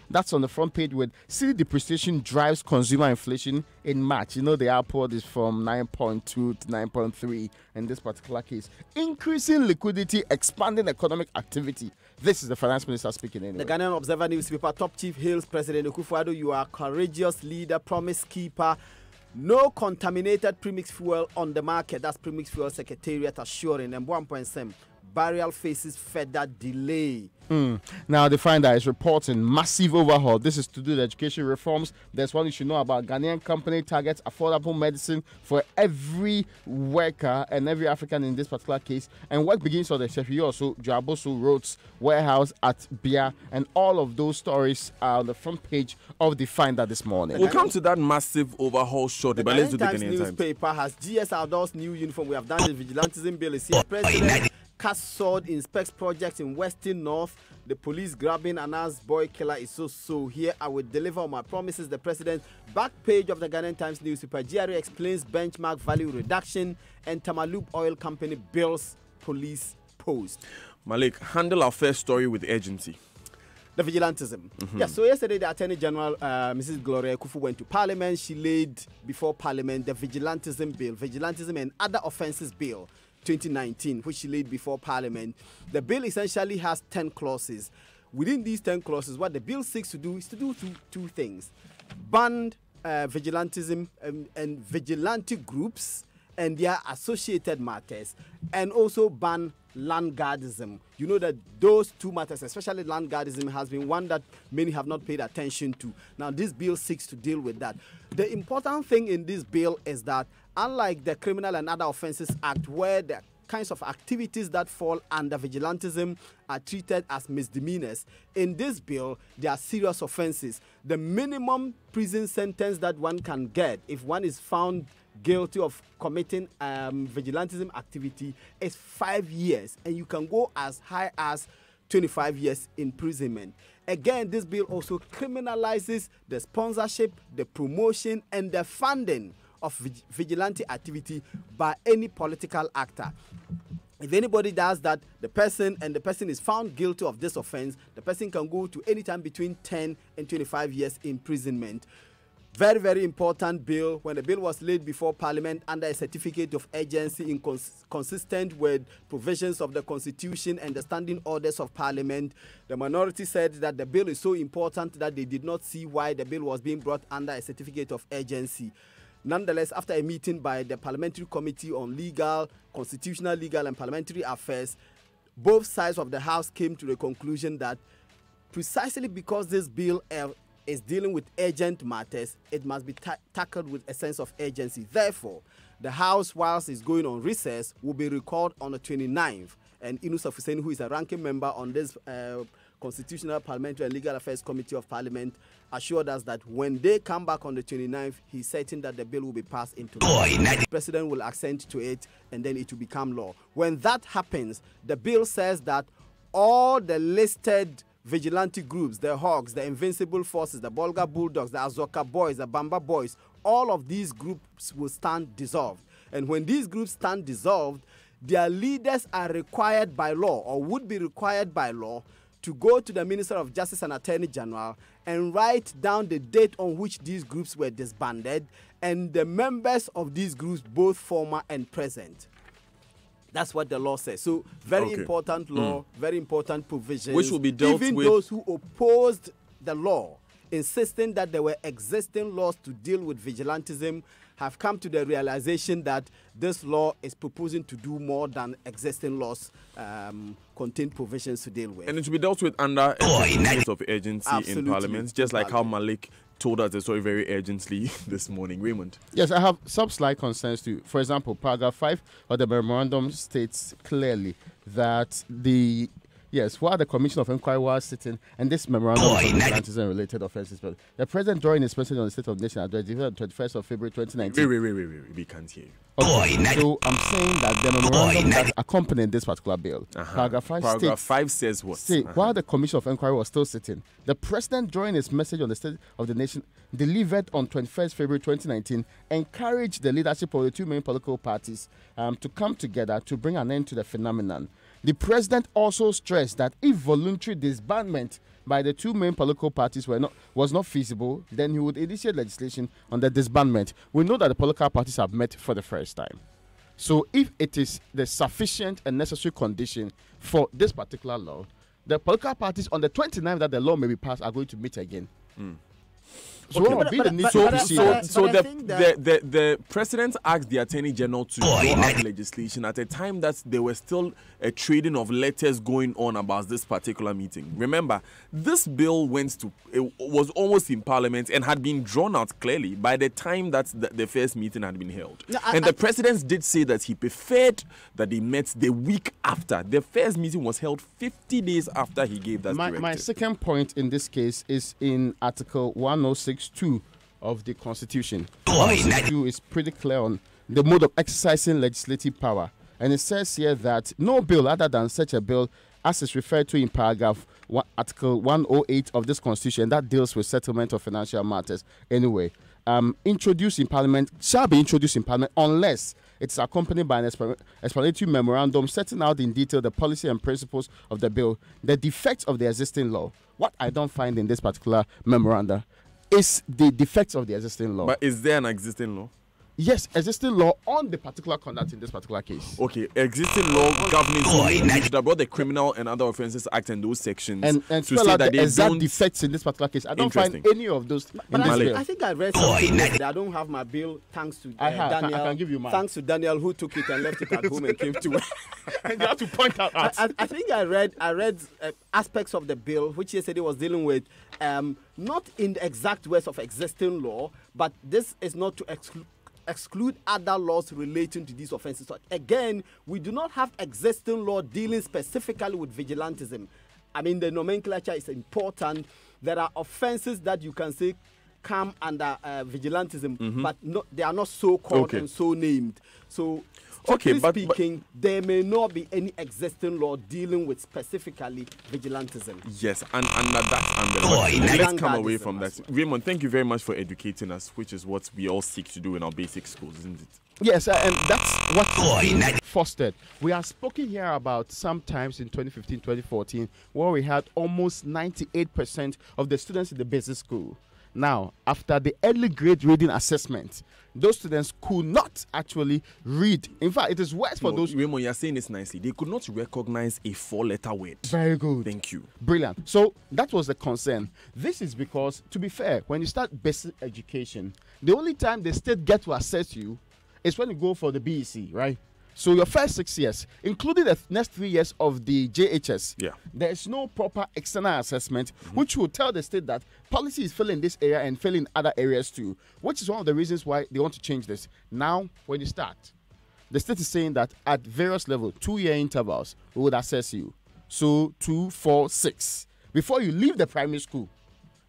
That's on the front page with city depreciation drives consumer inflation in March. You know, the output is from 9.2 to 9.3 in this particular case. Increasing liquidity, expanding economic activity. This is the finance minister speaking anyway. The Ghanaian Observer newspaper top chief hails President Akufo-Addo. You are a courageous leader, promise keeper. No contaminated premix fuel on the market. That's Premix Fuel Secretariat assuring. And 1.7. Burial faces further delay. Now, the Finder is reporting massive overhaul. This is to do with education reforms. There's one you should know about. Ghanaian company targets affordable medicine for every worker and every African in this particular case. And work begins on the Sheffield Jaboso Roads warehouse at Bia. And all of those stories are on the front page of the Finder this morning. We'll come to that massive overhaul shortly, but let's do the Ghanaian Times. Newspaper has GS Outdoors new uniform. We have done the vigilantism bill. Is here. President Cast sword inspects projects in Western North. The police grabbing announced boy killer is so. Here I will deliver on my promises. The president's back page of the Ghanaian Times newspaper. GRA explains benchmark value reduction and Tamaloop Oil Company bills police post. Malik, handle our first story with urgency. The vigilantism. Yeah, so yesterday the Attorney General, Mrs. Gloria Kufu, went to Parliament. She laid before Parliament the vigilantism bill, vigilantism and other offences bill 2019, which she laid before Parliament. The bill essentially has 10 clauses. Within these 10 clauses, what the bill seeks to do is to do two things. Ban vigilantism and vigilante groups and their associated matters, and also ban landguardism. You know that those two matters, especially landguardism, has been one that many have not paid attention to. Now, this bill seeks to deal with that. The important thing in this bill is that, unlike the Criminal and Other Offences Act, where the kinds of activities that fall under vigilantism are treated as misdemeanors, in this bill, they are serious offences. The minimum prison sentence that one can get if one is found guilty of committing vigilantism activity is 5 years, and you can go as high as 25 years imprisonment. Again, this bill also criminalizes the sponsorship, the promotion, and the funding of vigilante activity by any political actor. If anybody does that, the person is found guilty of this offense, the person can go to any time between 10 and 25 years imprisonment. Very, very important bill. When the bill was laid before Parliament under a certificate of urgency consistent with provisions of the Constitution and the standing orders of Parliament, the minority said that the bill is so important that they did not see why the bill was being brought under a certificate of urgency. Nonetheless, after a meeting by the Parliamentary Committee on Legal, Constitutional, Legal and Parliamentary Affairs, both sides of the House came to the conclusion that precisely because this bill is dealing with urgent matters, it must be tackled with a sense of urgency. Therefore, the House, whilst it's going on recess, will be recalled on the 29th. And Inus Hussein, who is a ranking member on this Constitutional, Parliamentary and Legal Affairs Committee of Parliament, assured us that when they come back on the 29th, he's certain that the bill will be passed into law. The President will assent to it, and then it will become law. When that happens, the bill says that all the listed vigilante groups, the Hawks, the Invincible Forces, the Bolga Bulldogs, the Azoka Boys, the Bamba Boys, all of these groups will stand dissolved. And when these groups stand dissolved, their leaders are required by law, or would be required by law, to go to the Minister of Justice and Attorney General and write down the date on which these groups were disbanded and the members of these groups, both former and present. That's what the law says. So very important law, very important provisions. Which will be dealt with. Even those who opposed the law, insisting that there were existing laws to deal with vigilantism, have come to the realization that this law is proposing to do more than existing laws contain provisions to deal with. And it will be dealt with under a sense of urgency in Parliament, just like how Malik told us the story very urgently this morning. Raymond. Yes, I have some slight concerns too. For example, paragraph 5 of the memorandum states clearly that while the Commission of Inquiry was sitting, and this memorandum of vigilantism and related offences, but the President, during his message on the State of the Nation address, given on the 21st of February 2019. Wait, we can't hear you. Okay, so I'm saying that the memorandum that accompanied this particular bill, paragraph 5 says what? While the Commission of Inquiry was still sitting, the President, during his message on the State of the Nation, delivered on 21st February 2019, encouraged the leadership of the two main political parties to come together to bring an end to the phenomenon. The president also stressed that if voluntary disbandment by the two main political parties was not feasible, then he would initiate legislation on the disbandment. We know that the political parties have met for the first time. So if it is the sufficient and necessary condition for this particular law, the political parties on the 29th that the law may be passed are going to meet again. So the president asked the attorney general to draw up legislation at a time that there was still a trading of letters going on about this particular meeting. Remember, this bill was almost in parliament and had been drawn out clearly by the time that the first meeting had been held. The president did say that he preferred that they met the week after. The first meeting was held 50 days after he gave that directive. My second point in this case is in Article 106.2 of the Constitution. 106.2 is pretty clear on the mode of exercising legislative power. And it says here that no bill other than such a bill as is referred to in paragraph Article 108 of this Constitution that deals with settlement of financial matters anyway, introduced in Parliament, shall be introduced in Parliament unless it's accompanied by an explanatory memorandum setting out in detail the policy and principles of the bill, the defects of the existing law. What I don't find in this particular memorandum is the defects of the existing law. But is there an existing law? Yes, existing law on the particular conduct in this particular case. Okay, existing law governing should have brought the Criminal and Other Offences Act and those sections and to spell say out that the they exact don't defects in this particular case. I don't find any of those in this bill. I think I read something yesterday. I don't have my bill, thanks to Daniel. I can give you mine. Thanks to Daniel who took it and left it at home and came to work. And you have to point out. I think I read aspects of the bill which yesterday was dealing with not in the exact words of existing law, but this is not to exclude other laws relating to these offences. So again, we do not have existing law dealing specifically with vigilantism. I mean, the nomenclature is important. There are offences that you can say come under vigilantism, but they are not so called and so named. So speaking, there may not be any existing law dealing with specifically vigilantism. Yes, and that's under. Let's come away from that. Raymond, thank you very much for educating us, which is what we all seek to do in our basic schools, isn't it? Yes, and that's what fostered. We have spoken here about sometimes in 2015, 2014, where we had almost 98% of the students in the basic school. Now, after the early grade reading assessment, those students could not actually read. In fact, it is worse for those. Raymond, you're saying this nicely. They could not recognize a 4-letter word. Very good. Thank you. Brilliant. So that was the concern. This is because, to be fair, when you start basic education, the only time the state get to assess you is when you go for the BEC, right? So your first 6 years, including the next 3 years of the JHS, there is no proper external assessment, which will tell the state that policy is failing in this area and failing in other areas too, which is one of the reasons why they want to change this. Now, when you start, the state is saying that at various levels, 2-year intervals, we would assess you. So 2, 4, 6. Before you leave the primary school,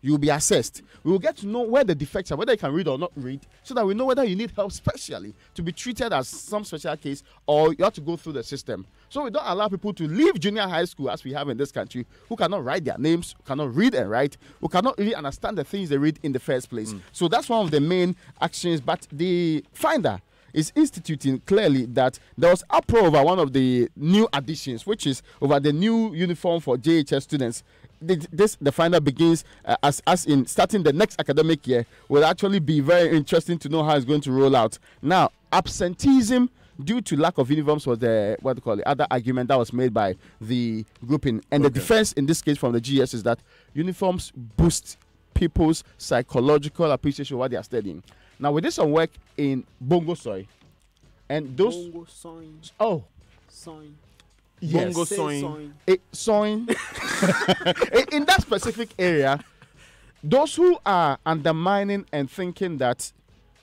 you will be assessed. We will get to know where the defects are, whether you can read or not read, so that we know whether you need help specially to be treated as some special case or you have to go through the system. So we don't allow people to leave junior high school, as we have in this country, who cannot write their names, cannot read and write, who cannot really understand the things they read in the first place. So that's one of the main actions. But the finder is instituting clearly that there was uproar over one of the new additions, which is over the new uniform for JHS students. The finder begins as in starting the next academic year will actually be very interesting to know how it's going to roll out. Now, absenteeism due to lack of uniforms was the other argument that was made by the grouping. And the defense in this case from the GS is that uniforms boost people's psychological appreciation of what they are studying. Now, we did some work in Bongo Soy, and those Bongo Soy. Oh, Soy. Yes. Bongo Soin. In that specific area, those who are undermining and thinking that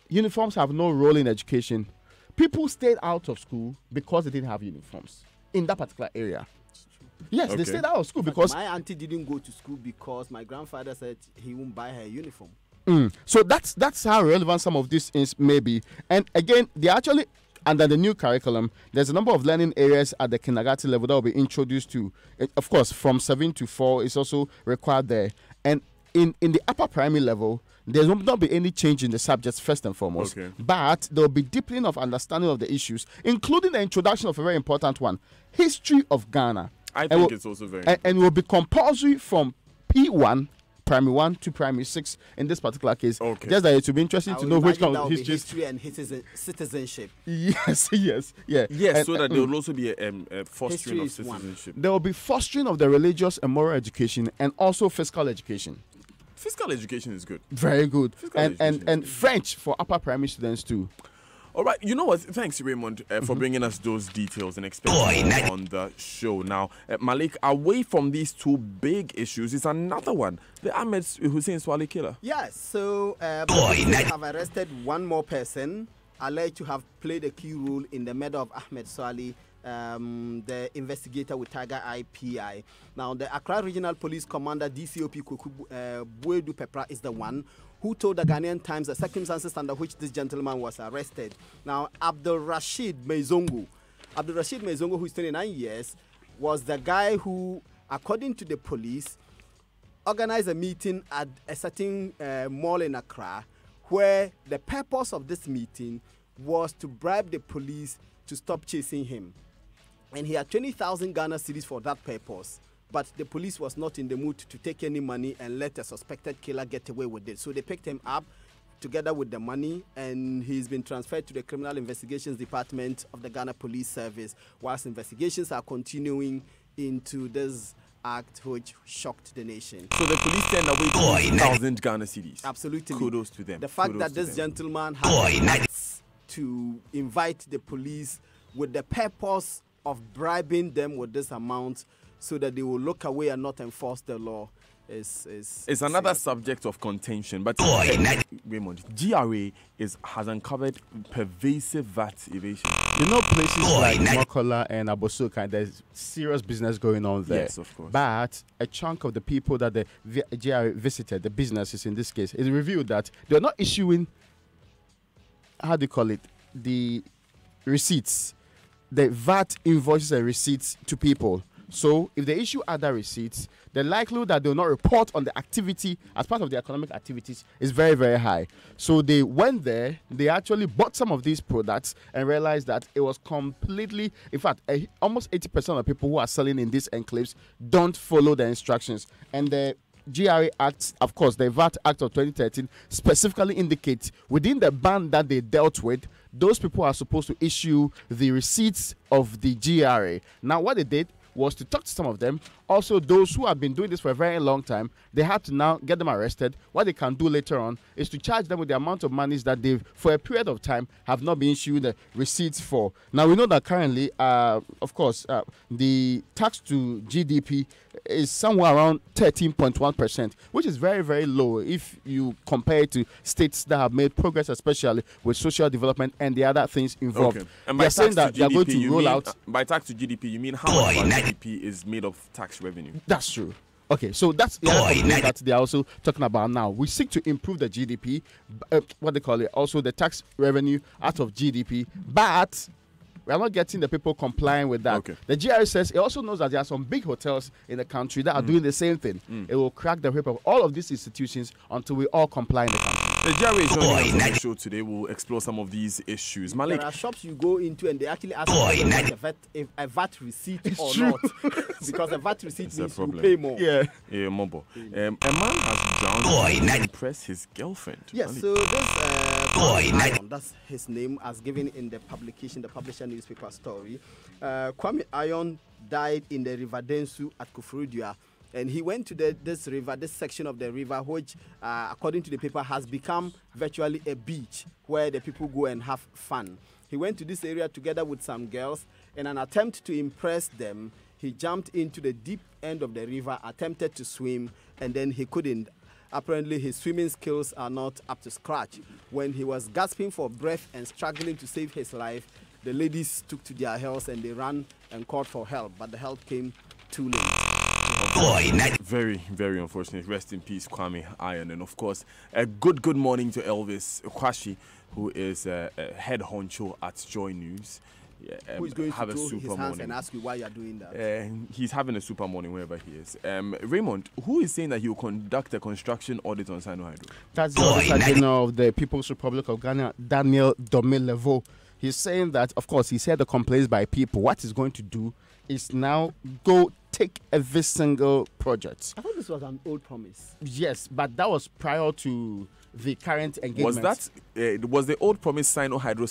uniforms have no role in education, people stayed out of school because they didn't have uniforms in that particular area. Yes, they stayed out of school because my auntie didn't go to school because my grandfather said he won't buy her uniform. So that's how relevant some of these things may be. And again, they actually, under the new curriculum, there's a number of learning areas at the kindergarten level that will be introduced to. Of course, from 7 to 4 is also required there. And in the upper primary level, there will not be any change in the subjects first and foremost. Okay. But there will be deepening of understanding of the issues, including the introduction of a very important one, history of Ghana. I think it's also very and will be compulsory from P1, primary 1 to primary 6 in this particular case. Okay. Just that it will be interesting to know which kind of history and citizenship. Yes, yeah. Yes, And, so that there will also be a fostering of citizenship. there will be fostering of the religious and moral education and also physical education. Physical education is good. Very good. Physical And education is good. French for upper primary students too. All right, you know what? Thanks, Raymond, for bringing us those details and explaining more on the show. Now, Malik, away from these two big issues, is another one: the Ahmed Hussein Swale killer. Yes. So, police have arrested one more person alleged to have played a key role in the murder of Ahmed Swale, the investigator with Tiger Eye PI. Now, the Accra Regional Police Commander DCOP Buedu Pepra is the one who told the Ghanaian Times the circumstances under which this gentleman was arrested. Now, Abdul Rashid Mezongo, who is 29 years, was the guy who, according to the police, organized a meeting at a certain mall in Accra, where the purpose of this meeting was to bribe the police to stop chasing him. And he had 20,000 Ghana cedis for that purpose. But the police was not in the mood to take any money and let a suspected killer get away with it. So they picked him up together with the money, and he's been transferred to the Criminal Investigations Department of the Ghana Police Service, whilst investigations are continuing into this act which shocked the nation. So the police turned away 2,000 Ghana cedis. Absolutely. Kudos to them. The fact that this gentleman had to invite the police with the purpose of bribing them with this amount so that they will look away and not enforce the law is another subject of contention. But Raymond, GRA has uncovered pervasive VAT evasion. You know, places like Mokola and Abosoka, there's serious business going on there. Yes, of course. But a chunk of the people that the GRA visited, the businesses in this case, it revealed that they're not issuing, how do you call it, the receipts, the VAT invoices and receipts to people. So if they issue other receipts, the likelihood that they will not report on the activity as part of their economic activities is very, very high. So they went there, they actually bought some of these products and realized that it was completely, in fact, almost 80% of people who are selling in these enclaves don't follow the instructions. And the GRA Act, of course, the VAT Act of 2013 specifically indicates within the band that they dealt with, those people are supposed to issue the receipts of the GRA. Now, what they did was to talk to some of them. Also, those who have been doing this for a very long time, they had to now get them arrested. What they can do later on is to charge them with the amount of monies that they, for a period of time, have not been issued the receipts for. Now, we know that currently, of course, the tax to GDP is somewhere around 13.1%, which is very, very low if you compare it to states that have made progress, especially with social development and the other things involved. Okay. And they're saying that they're going to roll out. By tax to GDP, you mean how much of GDP is made of tax revenue? That's true. Okay, so that's the other thing that they are also talking about now. We seek to improve the GDP, what they call it, also the tax revenue out of GDP, but we are not getting the people complying with that. Okay. The GRA says it also knows that there are some big hotels in the country that are doing the same thing. It will crack the whip of all of these institutions until we all comply in the country. The GRA is joining us on the show today. We'll explore some of these issues. Malik, there are shops you go into and they actually ask if a VAT receipt or not. Because a VAT receipt means you pay more. Yeah. Mobo. A man has drowned to impress his girlfriend. Yes, so this Ion, that's his name, as given in the publication, the publisher newspaper story. Kwame Ion died in the River Densu at Kufurudua. And he went to this river, this section of the river, which, according to the paper, has become virtually a beach where the people go and have fun. He went to this area together with some girls. In an attempt to impress them, he jumped into the deep end of the river, attempted to swim, and then he couldn't. Apparently, his swimming skills are not up to scratch. When he was gasping for breath and struggling to save his life, the ladies took to their heels and they ran and called for help, but the help came too late. Very, very unfortunate. Rest in peace, Kwame Ion. And of course, a good morning to Elvis Kwashi, who is a head honcho at Joy News. Who is going to have a throw super his hands morning. and ask you why you are doing that? He's having a super morning wherever he is. Raymond, who is saying that he will conduct a construction audit on Sino Hydro? That's the Auditor General of the People's Republic of Ghana, Daniel Domilevo. He's saying that, of course, he said the complaints by people. What he's going to do is now go take every single project. I thought this was an old promise. Yes, but that was prior to the current engagement. Was the old promise Sino Hydro?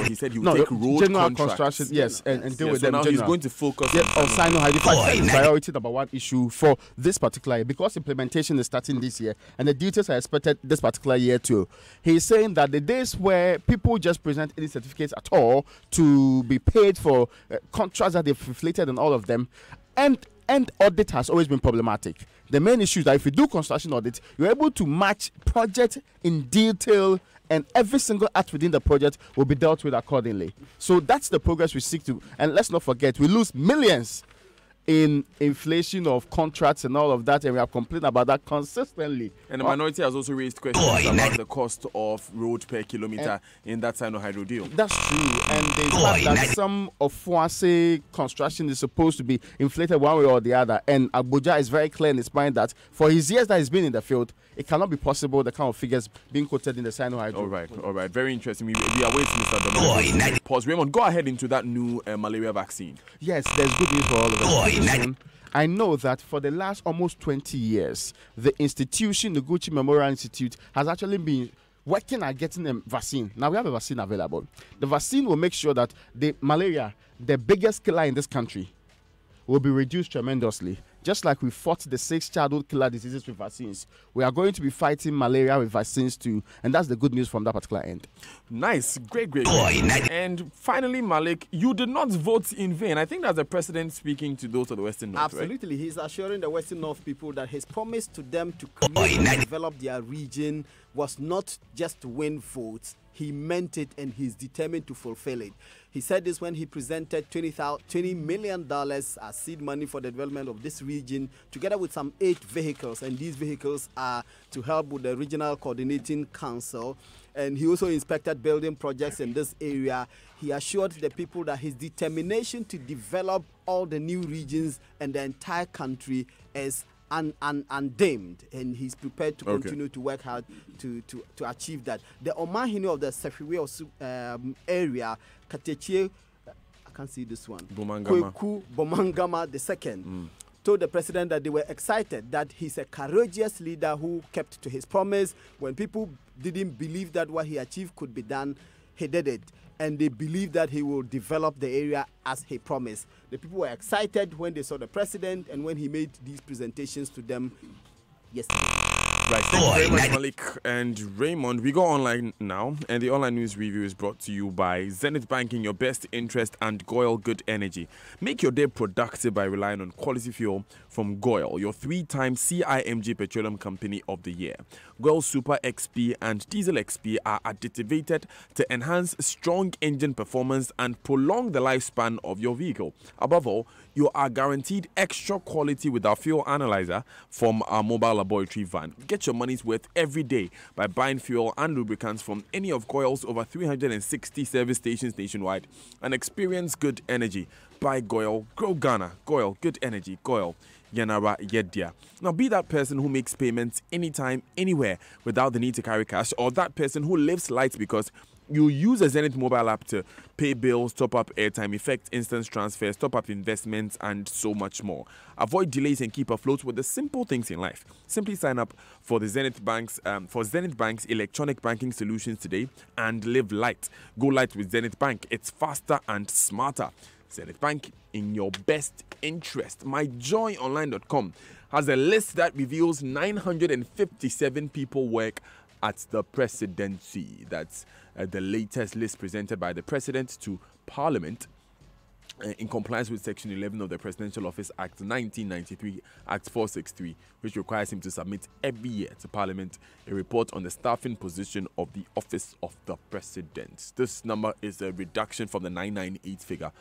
He said he would No, take road general contracts. construction, yes, and deal with so them. now he's going to focus on Sino Hydro. In fact, priority number one issue for this particular year, because implementation is starting this year and the duties are expected this particular year too. He's saying that the days where people just present any certificates at all to be paid for contracts that they've inflated and all of them, and audit has always been problematic. The main issue is that if you do construction audit, you're able to match project in detail, and every single act within the project will be dealt with accordingly. So that's the progress we seek to. And let's not forget, we lose millions in inflation of contracts and all of that, and we have complained about that consistently. And the minority has also raised questions about the cost of road per kilometer in that Sino Hydro deal. That's true, and the fact that some of Fuase construction is supposed to be inflated one way or the other, and Abuja is very clear in his mind that for his years that he's been in the field, it cannot be possible the kind of figures being quoted in the Sino Hydro. All right, very interesting. We are waiting, Mr. Dominic. Pause. Raymond, go ahead into that new malaria vaccine. Yes, there's good news for all of us. I know that for the last almost 20 years, the institution, the Gucci Memorial Institute, has actually been working at getting a vaccine. Now we have a vaccine available. The vaccine will make sure that the malaria, the biggest killer in this country, will be reduced tremendously. Just like we fought the 6 childhood killer diseases with vaccines, we are going to be fighting malaria with vaccines too, and that's the good news from that particular end. Nice, great. And finally, Malik, you did not vote in vain. I think that's the president speaking to those of the Western North. Absolutely, right? He's assuring the Western North people that his promise to them to create and develop their region was not just to win votes. He meant it, and he's determined to fulfill it. He said this when he presented $20 million as seed money for the development of this region, together with some 8 vehicles. And these vehicles are to help with the Regional Coordinating Council. And he also inspected building projects in this area. He assured the people that his determination to develop all the new regions and the entire country is undimmed, and he's prepared to continue to work hard to achieve that. The Omahini of the Sefiwe area, Katechie, I can't see this one, Kweku Bomangama II, told the president that they were excited that he's a courageous leader who kept to his promise. When people didn't believe that what he achieved could be done, he did it. And they believe that he will develop the area as he promised. The people were excited when they saw the president and when he made these presentations to them yesterday. Right, thank you very much, Malik and Raymond. We go online now, and the online news review is brought to you by Zenith Bank in your best interest and Goil Good Energy. Make your day productive by relying on quality fuel from Goil, your 3-time CIMG Petroleum Company of the Year. Goil Super XP and Diesel XP are additivated to enhance strong engine performance and prolong the lifespan of your vehicle. Above all, you are guaranteed extra quality with our fuel analyzer from our mobile laboratory van. Get your money's worth every day by buying fuel and lubricants from any of Goil's over 360 service stations nationwide and experience good energy. Buy Goil, grow Ghana. Goil, good energy. Goil, Yanara Yedia. Now, be that person who makes payments anytime, anywhere without the need to carry cash, or that person who lives light because you use a Zenith mobile app to pay bills, top up airtime, effect instant transfers, top up investments, and so much more. Avoid delays and keep afloat with the simple things in life. Simply sign up for the Zenith Bank's electronic banking solutions today and live light. Go light with Zenith Bank. It's faster and smarter. Zenith Bank in your best interest. MyJoyOnline.com has a list that reveals 957 people work at the presidency. That's the latest list presented by the president to Parliament in compliance with Section 11 of the Presidential Office Act 1993, Act 463, which requires him to submit every year to Parliament a report on the staffing position of the Office of the President. This number is a reduction from the 998 figure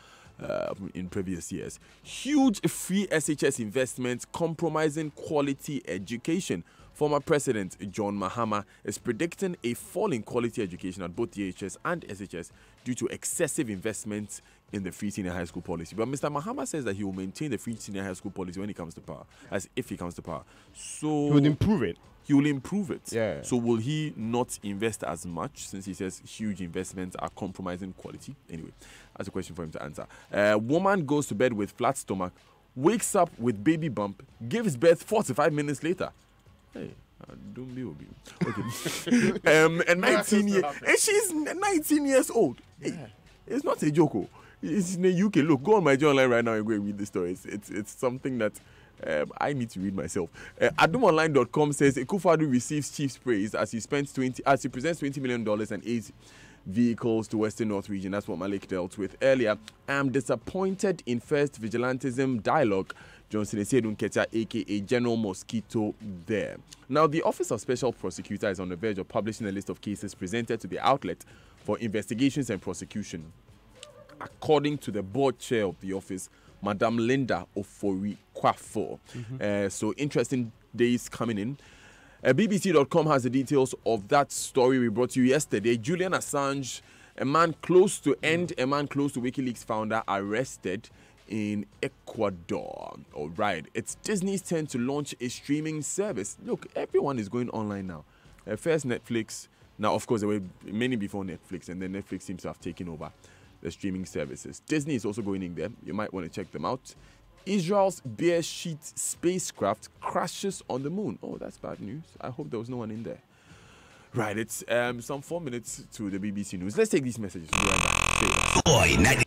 in previous years. Huge free SHS investments compromising quality education. Former President John Mahama is predicting a fall in quality education at both DHS and SHS due to excessive investments in the free senior high school policy. But Mr. Mahama says that he will maintain the free senior high school policy when he comes to power, as if he comes to power. So He would improve it. he will improve it. Yeah. So will he not invest as much, since he says huge investments are compromising quality? Anyway, that's a question for him to answer. Woman goes to bed with flat stomach, wakes up with baby bump, gives birth 45 minutes later. Hey, don't be obi. Okay. And 19 years, and she's 19 years old. Hey, it's not a joke. It's in the UK. Look, go on my journal line right now and go and read the story. It's something that I need to read myself. AdomOnline.com says Akufo-Addo receives chief's praise as he presents $20 million and 8 vehicles to Western North region. That's what Malik dealt with earlier. I'm disappointed in first vigilantism dialogue. Johnson Esedun Ketia, aka General Mosquito, there. Now, the Office of Special Prosecutor is on the verge of publishing a list of cases presented to the outlet for investigations and prosecution. According to the board chair of the office, Madam Linda Ofori Kwafo. So interesting days coming in. BBC.com has the details of that story we brought you yesterday. Julian Assange, a man close to WikiLeaks founder, arrested in Ecuador. All right, it's Disney's turn to launch a streaming service. Look, everyone is going online now. First Netflix. Now, of course, there were many before Netflix, and then Netflix seems to have taken over the streaming services. Disney is also going in there. You might want to check them out. Israel's Beresheet spacecraft crashes on the moon. Oh, that's bad news. I hope there was no one in there. Right, it's some 4 minutes to the BBC News. Let's take these messages. We'll be right back. Stay with us.